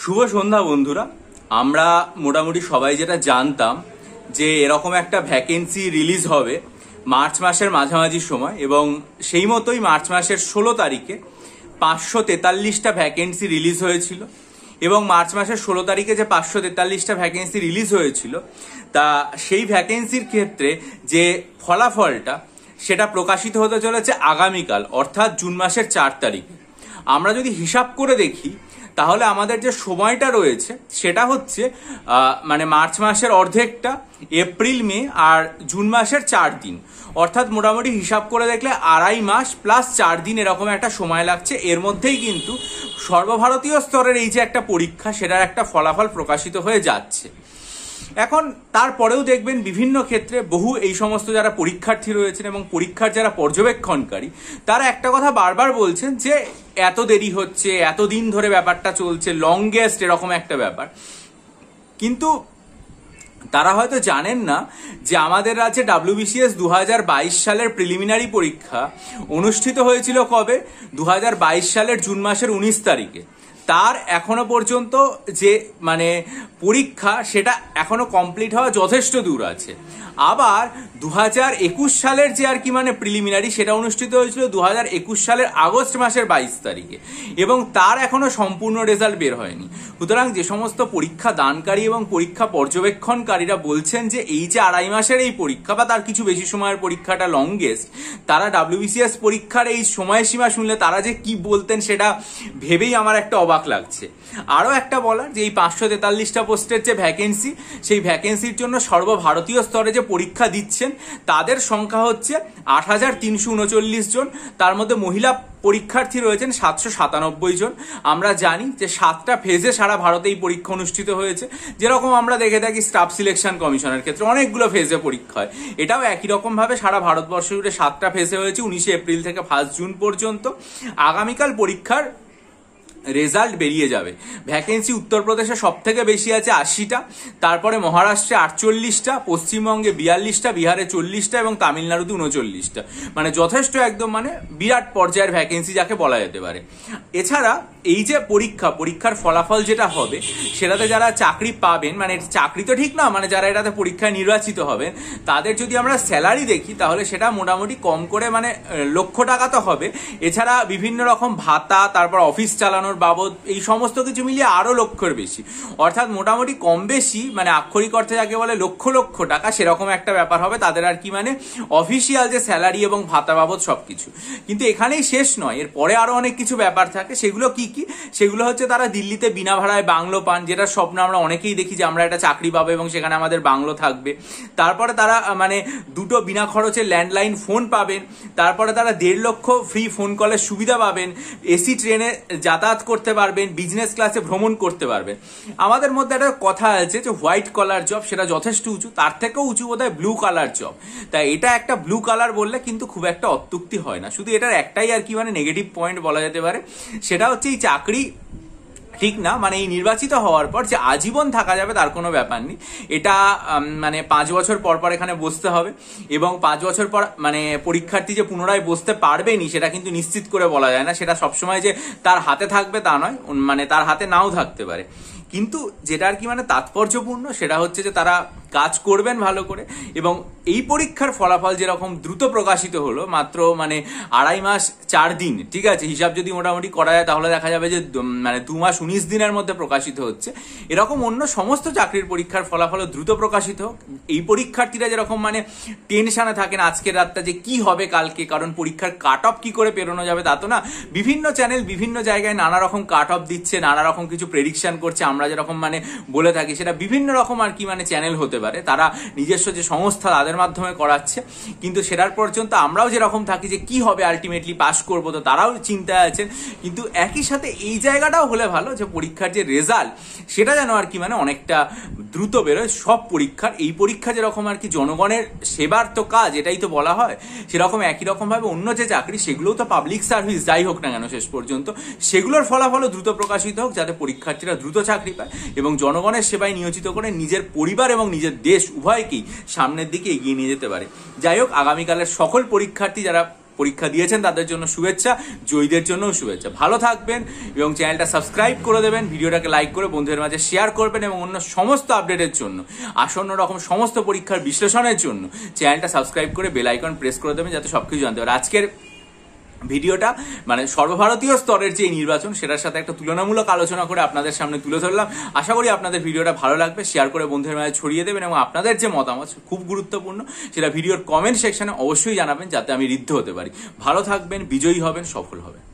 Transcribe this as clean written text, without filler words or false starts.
শুভ সন্ধ্যা বন্ধুরা। আমরা মোটামুটি সবাই যেটা জানতাম যে এরকম একটা ভ্যাকেন্সি রিলিজ হবে মার্চ মাসের মাঝামাঝি সময়, এবং সেই মতোই মার্চ মাসের 16 তারিখে 543টা ভ্যাকেন্সি রিলিজ হয়েছিল। এবং মার্চ মাসের 16 তারিখে যে 543টা ভ্যাকেন্সি রিলিজ হয়েছিল, তা সেই ভ্যাকেন্সির ক্ষেত্রে যে ফলাফলটা সেটা প্রকাশিত হতে চলেছে আগামীকাল, অর্থাৎ জুন মাসের 4 তারিখে। আমরা যদি হিসাব করে দেখি তাহলে আমাদের যে সময়টা রয়েছে সেটা হচ্ছে মার্চ মাসের অর্ধেকটা, এপ্রিল মে আর জুন মাসের 4 দিন, অর্থাৎ মোটামুটি হিসাব করে দেখলে 2.5 মাস প্লাস 4 দিন এরকম একটা সময় লাগছে। এর মধ্যেই কিন্তু সর্বভারতীয় স্তরের এই যে একটা পরীক্ষা সেটার একটা ফলাফল প্রকাশিত হয়ে যাচ্ছে। এখন তারপরেও দেখবেন বিভিন্ন ক্ষেত্রে বহু এই সমস্ত যারা পরীক্ষার্থী রয়েছেন এবং পরীক্ষার যারা পর্যবেক্ষণকারী, তারা একটা কথা বারবার বলছেন যে এত দেরি হচ্ছে, এতদিন ধরে ব্যাপারটা চলছে, লংগেস্ট এরকম একটা ব্যাপার। কিন্তু তারা হয়তো জানেন না যে আমাদের রাজ্যে WBCS 2022 সালের প্রিলিমিনারি পরীক্ষা অনুষ্ঠিত হয়েছিল কবে? 2022 সালের জুন মাসের 19 তারিখে। তার এখনো পর্যন্ত যে পরীক্ষা সেটা এখনো কমপ্লিট হওয়া যথেষ্ট দূর আছে। আবার 2021 সালের যে প্রিলিমিনারি সেটা অনুষ্ঠিত হয়েছিল 2021 সালের আগস্ট মাসের 22 তারিখে, এবং তার এখনো সম্পূর্ণ রেজাল্ট বের হয়নি। সুতরাং যে সমস্ত পরীক্ষা দানকারী এবং পরীক্ষা পর্যবেক্ষণকারীরা বলছেন যে এই যে 2.5 মাসের এই পরীক্ষা বা তার কিছু বেশি সময়ের পরীক্ষাটা লংগেস্ট, তারা WBCS পরীক্ষার এই সময়সীমা শুনলে তারা যে কি বলতেন সেটা ভেবেই আমার একটা অবাক লাগছে। আরো একটা বলার যে এই 543টা পোস্টের যে ভ্যাকেন্সি, সেই ভ্যাকেন্সির জন্য সর্বভারতীয় স্তরে যে পরীক্ষা দিচ্ছেন তাদের সংখ্যা হচ্ছে 8,339 জন। তার মধ্যে মহিলা পরীক্ষার্থী রয়েছেন 797 জন। আমরা জানি যে 7টা ফেজে সারা ভারতে এই পরীক্ষা অনুষ্ঠিত হয়েছে। যেরকম আমরা দেখে থাকি স্টাফ সিলেকশন কমিশনের ক্ষেত্রে অনেকগুলো ফেজে পরীক্ষা হয়, এটাও একই রকম ভাবে সারা ভারতবর্ষ জুড়ে 7টা ফেজে হয়েছে 19 এপ্রিল থেকে 1 জুন পর্যন্ত। আগামীকাল পরীক্ষার রেজাল্ট বেরিয়ে যাবে। ভ্যাকেন্সি উত্তরপ্রদেশে সব থেকে বেশি আছে 80টা, তারপরে মহারাষ্ট্রে 48টা, পশ্চিমবঙ্গে 42টা, বিহারে 40টা এবং তামিলনাড়ুতে 39টা। যথেষ্ট একদম বিরাট পর্যায়ের ভ্যাকেন্সি যাকে বলা যেতে পারে। এছাড়া এই যে পরীক্ষার ফলাফল যেটা হবে সেটাতে যারা চাকরি পাবেন, চাকরি তো ঠিক না, যারা এটাতে পরীক্ষায় নির্বাচিত হবেন তাদের যদি আমরা স্যালারি দেখি তাহলে সেটা মোটামুটি কম করে লক্ষ টাকা তো হবে। এছাড়া বিভিন্ন রকম ভাতা, তারপর অফিস চালানোর বাবদ, এই সমস্ত কিছু মিলিয়ে আরো লক্ষের বেশি, অর্থাৎ মোটামুটি কম বেশি আক্ষরিক অর্থে যাকে বলে লক্ষ লক্ষ টাকা, সেরকম একটা ব্যাপার হবে তাদের অফিসিয়াল যে স্যালারি এবং ভাতা বাবদ সবকিছু। কিন্তু এখানেই শেষ নয়, এরপরে আরো অনেক কিছু ব্যাপার থাকে। সেগুলো কি কি? সেগুলো হচ্ছে তারা দিল্লিতে বিনা ভাড়ায় বাংলো পান, যেটা স্বপ্ন আমরা অনেকেই দেখি যে আমরা একটা চাকরি পাবো এবং সেখানে আমাদের বাংলো থাকবে। তারপরে তারা 2টো বিনা খরচে ল্যান্ডলাইন ফোন পাবেন। তারপরে তারা 1.5 লক্ষ ফ্রি ফোন কলের সুবিধা পাবেন। এসি ট্রেনে যাতায়াত করতে পারবেন, বিজনেস ক্লাসে ভ্রমণ করতে পারবেন। আমাদের মধ্যে একটা কথা আছে যে হোয়াইট কলার জব, সেটা যথেষ্ট উঁচু, তার থেকেও উঁচু বোধহয় ব্লু কালার জব। তাই এটা একটা ব্লু কালার বললে কিন্তু খুব একটা অত্যুক্তি হয় না। শুধু এটার একটাই নেগেটিভ পয়েন্ট বলা যেতে পারে, সেটা হচ্ছে এই চাকরি ঠিক না, এই নির্বাচিত হওয়ার পর যে আজীবন থাকা যাবে তার কোনো ব্যাপার নেই। এটা 5 বছর পর পর এখানে বসতে হবে, এবং 5 বছর পর পরীক্ষার্থী যে পুনরায় বসতে পারবেনি সেটা কিন্তু নিশ্চিত করে বলা যায় না। সেটা সবসময় যে তার হাতে থাকবে তা নয়, তার হাতে নাও থাকতে পারে। কিন্তু যেটা তাৎপর্যপূর্ণ সেটা হচ্ছে যে তারা কাজ করবেন ভালো করে। এবং এই পরীক্ষার ফলাফল যেরকম দ্রুত প্রকাশিত হলো, মাত্র 2.5 মাস 4 দিন, ঠিক আছে, হিসাব যদি মোটামুটি করা যায় তাহলে দেখা যাবে যে 2 মাস 19 দিনের মধ্যে প্রকাশিত হচ্ছে। এরকম অন্য সমস্ত চাকরির পরীক্ষার ফলাফল দ্রুত প্রকাশিত হোক। এই পরীক্ষার্থীরা যেরকম টেনশনে থাকেন আজকের রাতটা যে কি হবে কালকে, কারণ পরীক্ষার কাট অফ কি করে পেরোনো যাবে তা তো না। বিভিন্ন চ্যানেল বিভিন্ন জায়গায় নানা রকম কাট অফ দিচ্ছে, নানা রকম কিছু প্রেডিকশন করছে। আমরা যেরকম বলে থাকি সেটা বিভিন্ন রকম চ্যানেল হতে পারে, তারা নিজস্ব যে সংস্থা তাদের মাধ্যমে করাচ্ছে। কিন্তু সেটার পর্যন্ত আমরাও যেরকম থাকি যে কি হবে, আলটিমেটলি পাস করবো, তো তারাও চিন্তায় আছেন। কিন্তু একই সাথে এই জায়গাটাও হলে ভালো যে পরীক্ষার যে রেজাল্ট সেটা যেন অনেকটা দ্রুত বেরোয় সব পরীক্ষার। এই পরীক্ষা যেরকম জনগণের সেবার তো কাজ, এটাই তো বলা হয়, সেরকম একই রকম ভাবে অন্য যে চাকরি সেগুলোও তো পাবলিক সার্ভিস, যাই হোক না কেন শেষ পর্যন্ত সেগুলোর ফলাফলও দ্রুত প্রকাশিত হোক, যাতে পরীক্ষার্থীরা দ্রুত চাকরি পায় এবং জনগণের সেবায় নিয়োজিত করে নিজের পরিবার এবং নিজের দেশ উভয়কেই সামনের দিকে এগিয়ে নিয়ে যেতে পারে। যাই হোক, আগামীকালের সকল পরীক্ষার্থী যারা পরীক্ষা দিয়েছেন তাদের জন্য শুভেচ্ছা, জয়ীদের জন্যও শুভেচ্ছা। ভালো থাকবেন এবং চ্যানেলটা সাবস্ক্রাইব করে দেবেন, ভিডিওটাকে লাইক করে বন্ধুদের মাঝে শেয়ার করবেন এবং অন্য সমস্ত আপডেটের জন্য, আসন্ন রকম সমস্ত পরীক্ষার বিশ্লেষণের জন্য চ্যানেলটা সাবস্ক্রাইব করে বেল আইকন প্রেস করে দেবেন যাতে সবকিছু জানতে পারে। আজকের ভিডিওটা মানে সর্বভারতীয় স্তরের যে নির্বাচন সেটার সাথে একটা তুলনামূলক আলোচনা করে আপনাদের সামনে তুলে ধরলাম। আশা করি আপনাদের ভিডিওটা ভালো লাগবে, শেয়ার করে বন্ধুদের মাঝে ছড়িয়ে দেবেন এবং আপনাদের যে মতামত খুব গুরুত্বপূর্ণ সেটা ভিডিওর কমেন্ট সেকশনে অবশ্যই জানাবেন যাতে আমি ঋদ্ধ হতে পারি। ভালো থাকবেন, বিজয়ী হবেন, সফল হবেন।